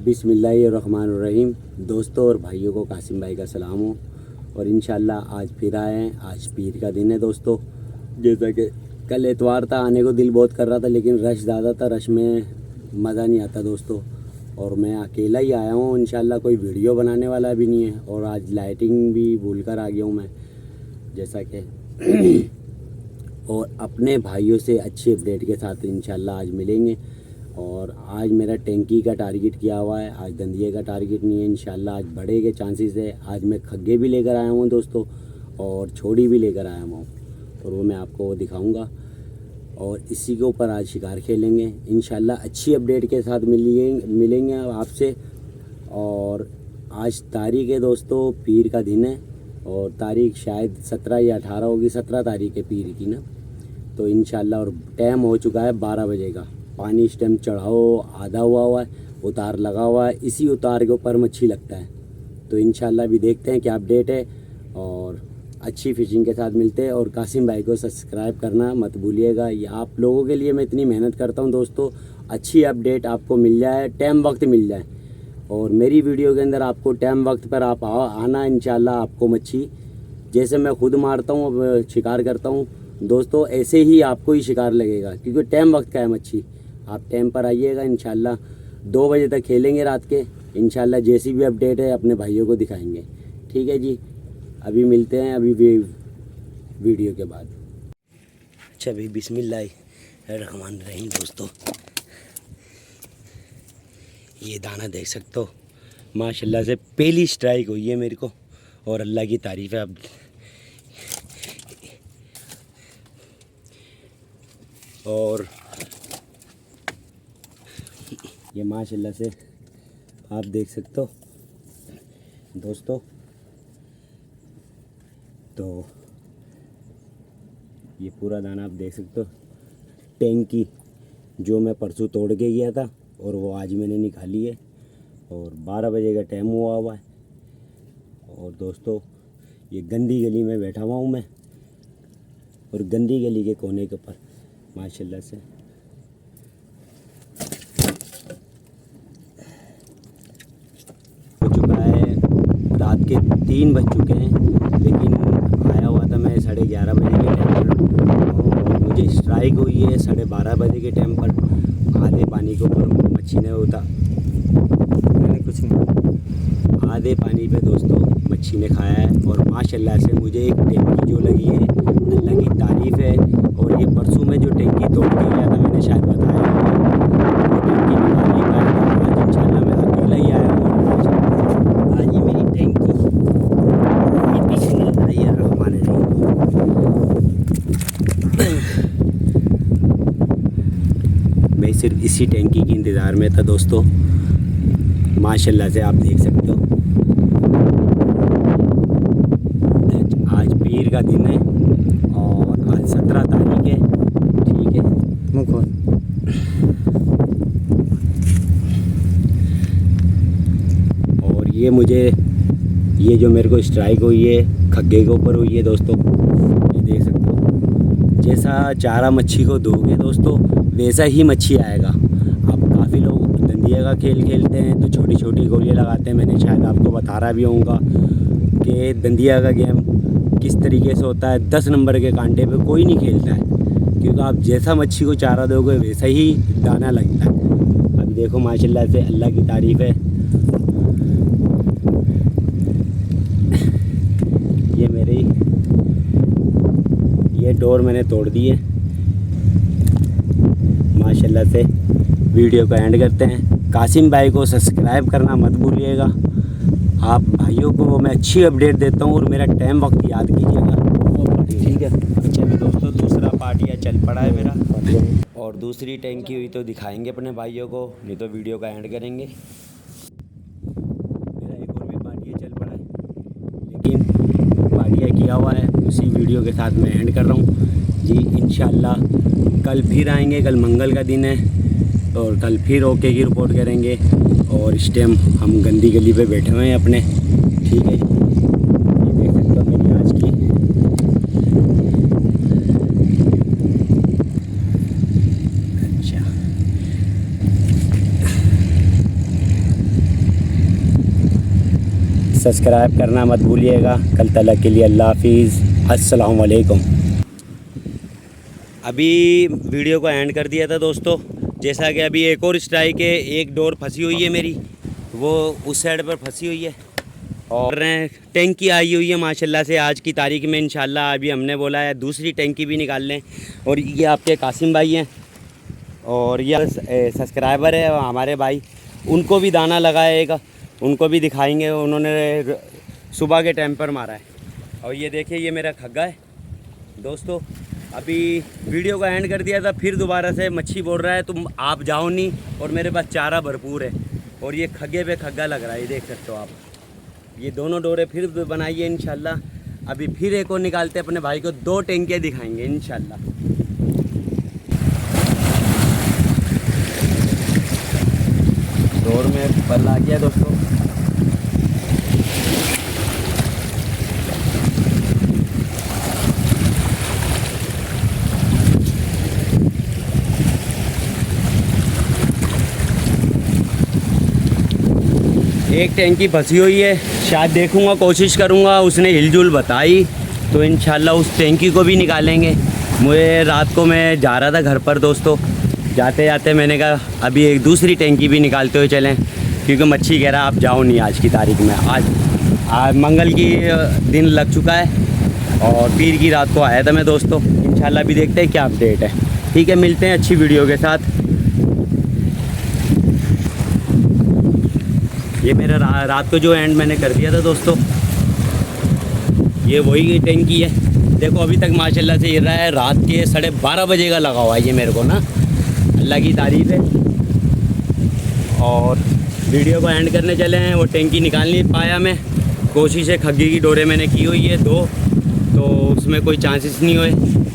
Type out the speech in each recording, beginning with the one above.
बिस्मिल्लाहिर्रहमानिर्रहीम। दोस्तों और भाइयों को कासिम भाई का सलाम हो और इंशाल्लाह आज फिर आए हैं। आज पीर का दिन है दोस्तों। जैसा कि कल एतवार था, आने को दिल बहुत कर रहा था लेकिन रश ज़्यादा था, रश में मज़ा नहीं आता दोस्तों। और मैं अकेला ही आया हूँ, इंशाल्लाह कोई वीडियो बनाने वाला भी नहीं है। और आज लाइटिंग भी भूल कर आ गया हूँ मैं, जैसा कि और अपने भाइयों से अच्छी अपडेट के साथ इंशाल्लाह आज मिलेंगे। और आज मेरा टैंकी का टारगेट किया हुआ है, आज दंदिये का टारगेट नहीं है। इंशाल्लाह आज बड़े के चांसेस है। आज मैं खग्गे भी लेकर आया हूँ दोस्तों और छोड़ी भी लेकर आया हूँ और वो मैं आपको दिखाऊंगा। और इसी के ऊपर आज शिकार खेलेंगे इंशाल्लाह। अच्छी अपडेट के साथ मिलेंगे आपसे। और आज तारीख़ है दोस्तों, पीर का दिन है और तारीख़ शायद 17 या 18 होगी। 17 तारीख़ है पीर की ना, तो इंशाल्लाह। और टाइम हो चुका है 12 बजे का। पानी इस टाइम चढ़ाओ आधा हुआ है, उतार लगा हुआ है। इसी उतार के ऊपर मच्छी लगता है। तो इंशाल्लाह भी देखते हैं क्या अपडेट है और अच्छी फ़िशिंग के साथ मिलते हैं। और कासिम भाई को सब्सक्राइब करना मत भूलिएगा। ये आप लोगों के लिए मैं इतनी मेहनत करता हूँ दोस्तों, अच्छी अपडेट आपको मिल जाए, टाइम वक्त मिल जाए। और मेरी वीडियो के अंदर आपको टाइम वक्त पर आप आना, इंशाल्लाह आपको मच्छी जैसे मैं खुद मारता हूँ, शिकार करता हूँ दोस्तों, ऐसे ही आपको ही शिकार लगेगा क्योंकि टाइम वक्त का है मच्छी। आप टाइम पर आइएगा इंशाल्लाह। 2 बजे तक खेलेंगे रात के इंशाल्लाह। जैसी भी अपडेट है अपने भाइयों को दिखाएंगे, ठीक है जी। अभी मिलते हैं अभी वीडियो के बाद। अच्छा भाई, बिस्मिल्लाहिर्रहमानिर्रहीम दोस्तों। ये दाना देख सकते हो, माशाल्लाह से पहली स्ट्राइक हुई है मेरे को और अल्लाह की तारीफ़ है। अब और ये माशाल्लाह से आप देख सकते हो दोस्तों। तो ये पूरा दाना आप देख सकते हो। टैंकी जो मैं परसों तोड़ के गया था और वो आज मैंने निकाली है और 12 बजे का टाइम हुआ है। और दोस्तों ये गंदी गली में बैठा हुआ हूँ मैं और गंदी गली के कोने के ऊपर माशाल्लाह से हो चुका है। रात के 3 बज चुके हैं लेकिन आया हुआ था मैं 11:30 बजे के टाइम पर और मुझे स्ट्राइक हुई है 12:30 बजे के टाइम पर। आधे पानी के ऊपर मच्छी ने मैंने कुछ नहीं, आधे पानी पे दोस्तों मच्छी ने खाया है। और माशाल्लाह से मुझे एक टैंकी जो लगी है, अल्लाह की तारीफ़ है। और ये परसों में जो टैंकी तोड़ के गया था, मैंने शायद बताया वो टैंकी निकाल नहीं पाया था। आज इंशाल्लाह मैं अकेला ही आया हूँ। आज ये मेरी टैंकी मैं सिर्फ इसी टैंकी की इंतज़ार में था दोस्तों। माशाल्लाह से आप देख सकते हो आज पीर का दिन है और आज 17 तारीख है, ठीक है। और ये जो मेरे को स्ट्राइक हुई है खग्गे के ऊपर हुई है दोस्तों, ये देख सकते हो। जैसा चारा मच्छी को दोगे दोस्तों वैसा ही मच्छी आएगा। अब काफ़ी लोग दंदिया का खेल खेलते हैं तो छोटी छोटी गोलियां लगाते हैं। मैंने शायद आपको बता रहा भी होऊंगा कि दंदिया का गेम किस तरीके से होता है। 10 नंबर के कांटे पे कोई नहीं खेलता है क्योंकि आप जैसा मच्छी को चारा दोगे वैसा ही दाना लगता है। अभी देखो माशाल्लाह से अल्लाह की तारीफ़ है। ये डोर मैंने तोड़ दी है माशाल्लाह से। वीडियो को एंड करते हैं। कासिम भाई को सब्सक्राइब करना मत भूलिएगा। आप भाइयों को मैं अच्छी अपडेट देता हूँ और मेरा टाइम वक्त याद कीजिएगा, ठीक है। अच्छा भी दोस्तों, दूसरा पार्टिया चल पड़ा है मेरा और दूसरी टैंकी हुई तो दिखाएंगे अपने भाइयों को, नहीं तो वीडियो का एंड करेंगे। मेरा एक और भी पार्टिया चल पड़ा है लेकिन पार्टिया किया हुआ है, उसी वीडियो के साथ मैं एंड कर रहा हूँ जी। इंशाल्लाह कल फिर आएंगे। कल मंगल का दिन है और कल फिर ओके की रिपोर्ट करेंगे। और इस टाइम हम गंदी गली पे बैठे हुए हैं अपने, ठीक है। ये देख सकते हो मेरी आज की अच्छा सब्सक्राइब करना मत भूलिएगा। कल तक के लिए अल्लाह हाफिज़, अस्सलाम वालेकुम। अभी वीडियो को एंड कर दिया था दोस्तों। जैसा कि अभी एक और स्ट्राइक है, एक डोर फंसी हुई है मेरी, वो उस साइड पर फंसी हुई है और टैंकी आई हुई है माशाल्लाह से आज की तारीख में इंशाल्लाह। अभी हमने बोला है दूसरी टैंकी भी निकाल लें। और ये आपके कासिम भाई हैं और ये सब्सक्राइबर है हमारे भाई, उनको भी दाना लगाएगा, उनको भी दिखाएंगे। उन्होंने सुबह के टाइम पर मारा है। और ये देखिए ये मेरा खग्गा है दोस्तों। अभी वीडियो को एंड कर दिया था, फिर दोबारा से मच्छी बोल रहा है तुम आप जाओ नहीं, और मेरे पास चारा भरपूर है। और ये खग्गे पे खग्गा लग रहा है, ये देख सकते हो आप। ये दोनों डोरे फिर बनाइए इंशाल्लाह। अभी फिर एक और निकालते अपने भाई को, 2 टैंकियाँ दिखाएंगे इंशाल्लाह। डोर में पल आ गया दोस्तों। एक टैंकी फंसी हुई है, शायद देखूंगा, कोशिश करूंगा, उसने हिलजुल बताई तो इंशाल्लाह उस टैंकी को भी निकालेंगे। मुझे रात को मैं जा रहा था घर पर दोस्तों, जाते जाते मैंने कहा अभी एक दूसरी टैंकी भी निकालते हुए चलें, क्योंकि मच्छी कह रहा आप जाओ नहीं आज की तारीख में। आज मंगल की दिन लग चुका है और पीर की रात को आया था मैं दोस्तों। इंशाल्लाह अभी देखते हैं क्या अपडेट है। ठीक है, मिलते हैं अच्छी वीडियो के साथ। ये मेरा रात को जो एंड मैंने कर दिया था दोस्तों, ये वही टैंकी है। देखो अभी तक माशाल्लाह से ये रहा है, रात के 12:30 बजे का लगा हुआ है ये मेरे को ना, अल्लाह की तारीफ़ है। और वीडियो को एंड करने चले हैं, वो टैंकी निकाल नहीं पाया मैं। कोशिश है, खग्गी की डोरे मैंने की हुई है 2, तो उसमें कोई चांसेस नहीं हुए।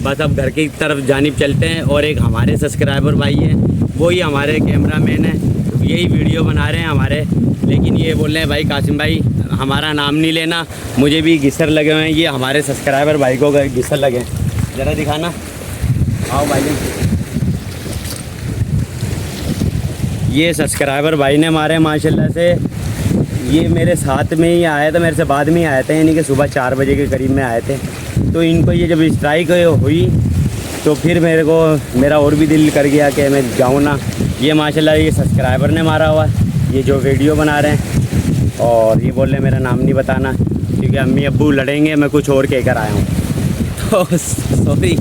बस अब घर की तरफ जानिब चलते हैं। और एक हमारे सब्सक्राइबर भाई हैं, वही हमारे कैमरामैन हैं, यही वीडियो बना रहे हैं हमारे। लेकिन ये बोल रहे हैं भाई कासिम भाई हमारा नाम नहीं लेना, मुझे भी घिसर लगे हुए हैं। ये हमारे सब्सक्राइबर भाई को घिसर लगे, ज़रा दिखाना, आओ भाई। ये सब्सक्राइबर भाई ने मारे माशाल्लाह से। ये मेरे साथ में ही आया था, मेरे से बाद में ही आए थे, यानी कि सुबह 4 बजे के करीब में आए थे। तो इनको ये जब स्ट्राइक हुई तो फिर मेरा और भी दिल कर गया कि मैं जाऊँ ना। ये माशाल्लाह ये सब्सक्राइबर ने मारा हुआ है, ये जो वीडियो बना रहे हैं। और ये बोल रहे मेरा नाम नहीं बताना क्योंकि अम्मी अब्बू लड़ेंगे, मैं कुछ और कह कर आया हूँ तो सॉरी।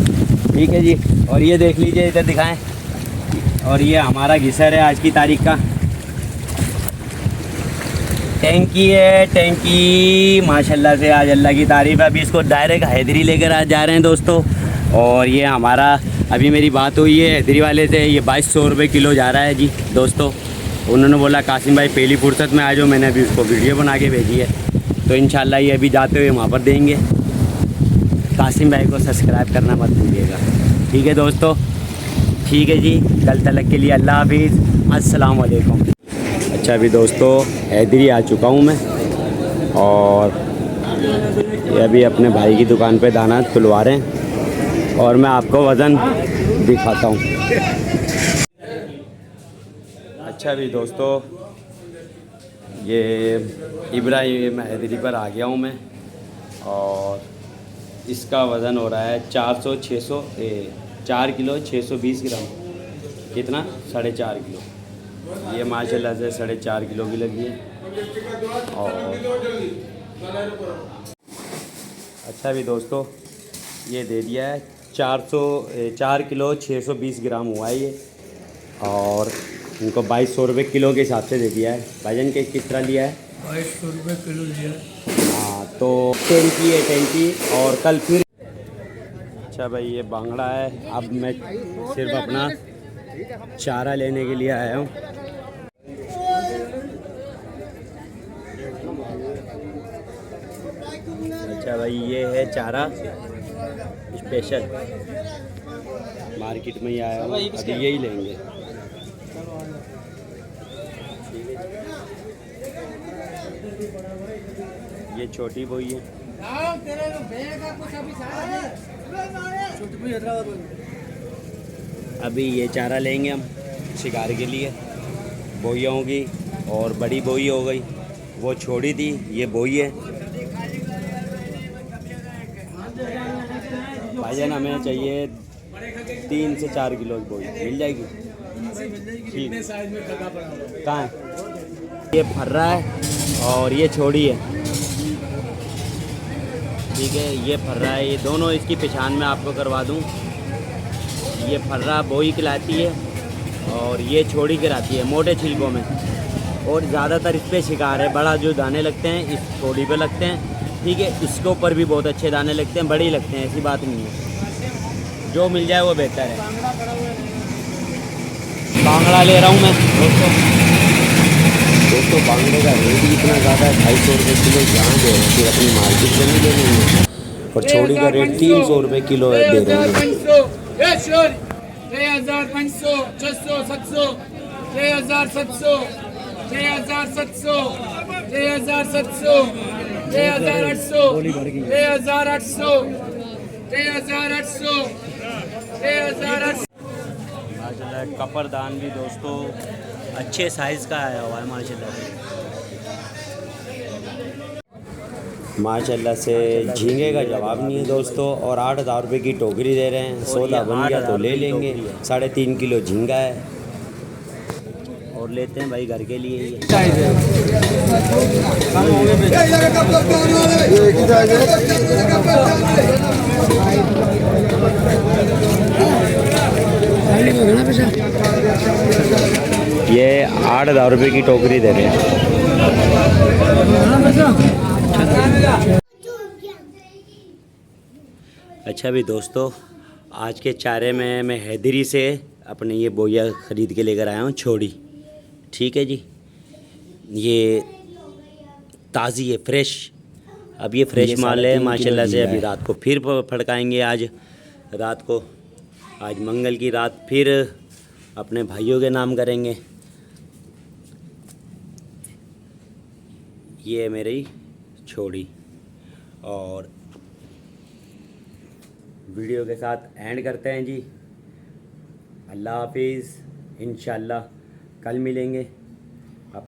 ठीक है जी। और ये देख लीजिए, इधर दिखाएं। और ये हमारा घिसर है आज की तारीख का। टैंकी है, टैंकी माशाल्लाह से आज अल्लाह की तारीफ़ है। अभी इसको डायरेक्ट हैदरी लेकर आज जा रहे हैं दोस्तों। और ये हमारा अभी मेरी बात हुई है हैदरी वाले से, ये 2200 रुपये किलो जा रहा है जी दोस्तों। उन्होंने बोला कासिम भाई पहली फुर्सत में आ जाओ, मैंने अभी उसको वीडियो बना के भेजी है। तो इंशाल्लाह ये अभी जाते हुए वहाँ पर देंगे। कासिम भाई को सब्सक्राइब करना मत भूलिएगा। ठीक है दोस्तों, ठीक है जी। कल तक के लिए अल्लाह हाफिज़, अस्सलाम वालेकुम। अच्छा अभी दोस्तों हैदरी आ चुका हूँ मैं, और ये अभी अपने भाई की दुकान पे दाना तुलवा रहे हैं और मैं आपको वज़न दिखाता हूँ। अच्छा अभी दोस्तों ये इब्राहिम हैदरी पर आ गया हूँ मैं, और इसका वज़न हो रहा है 4 किलो 620 ग्राम। कितना? 4.5 किलो। ये माशाल्लाह से 4.5 किलो की लगी है। और अच्छा भी दोस्तों ये दे दिया है 4 किलो 620 ग्राम हुआ है ये, और इनको 2200 रुपये किलो के हिसाब से दे दिया है। भाईजान के किस तरह लिया है? 2200 रुपये किलो लिया है। हाँ तो टैंकी है टैंकी, और कल फिर। अच्छा भाई ये बांगड़ा है। अब मैं सिर्फ अपना चारा लेने के लिए आया हूँ। अच्छा भाई ये है चारा स्पेशल, मार्केट में ही आया हूँ, अभी यही लेंगे। ये छोटी बोई है। अभी ये चारा लेंगे हम शिकार के लिए, बोइयों की, और बड़ी बोई हो गई वो छोड़ी थी, ये बोई है। भाईजान हमें चाहिए 3 से 4 किलो की बोई, मिल जाएगी? ठीक। कहाँ है? ये फर्रा है और ये छोड़ी है। ठीक है, ये फर्रा है, ये दोनों इसकी पहचान मैं आपको करवा दूं। ये फर्रा बोई खिलाती है और ये छोड़ी खिलाती है मोटे छिलकों में। और ज़्यादातर इस पे शिकार है, बड़ा जो दाने लगते हैं इस छोड़ी पे लगते हैं। ठीक है, इसके ऊपर भी बहुत अच्छे दाने लगते हैं, बड़े ही लगते हैं, ऐसी बात नहीं है। जो मिल जाए वो बेहतर है। बांगड़ा ले रहा हूँ मैं दोस्तों। बांगड़े का रेट ही इतना ज़्यादा है, 250 रुपये किलो जहाँ दे रहे हैं, फिर अपनी मार्केट से नहीं ले लेंगे। और छोड़ी का रेट 300 रुपये किलो है, दे रहे हैं। 3,500, 600, 700, 3,700, 3,700, 3,700, 3,800, 3,800, 3,800, 3,800। माशाल्लाह कपरदान भी दोस्तों अच्छे साइज़ का आया हुआ है माशाल्लाह से। झींगे का जवाब नहीं है दोस्तों। और 8,000 रुपये की टोकरी दे रहे हैं। सौदा बन गया तो ले लेंगे। 3.5 किलो झींगा है और लेते हैं भाई घर के लिए ही। ये 8,000 रुपये की टोकरी दे रहे हैं। अच्छा भी दोस्तों, आज के चारे में मैं हैदरी से अपने ये बोया ख़रीद के लेकर आया हूँ, छोड़ी। ठीक है जी, ये ताज़ी है, फ्रेश। अब ये फ्रेश माल है माशाल्लाह से। अभी रात को फिर फड़काएंगे। आज रात को, आज मंगल की रात फिर अपने भाइयों के नाम करेंगे। ये है मेरी छोड़ी। और वीडियो के साथ एंड करते हैं जी। अल्लाह हाफिज़। इंशाल्लाह कल मिलेंगे।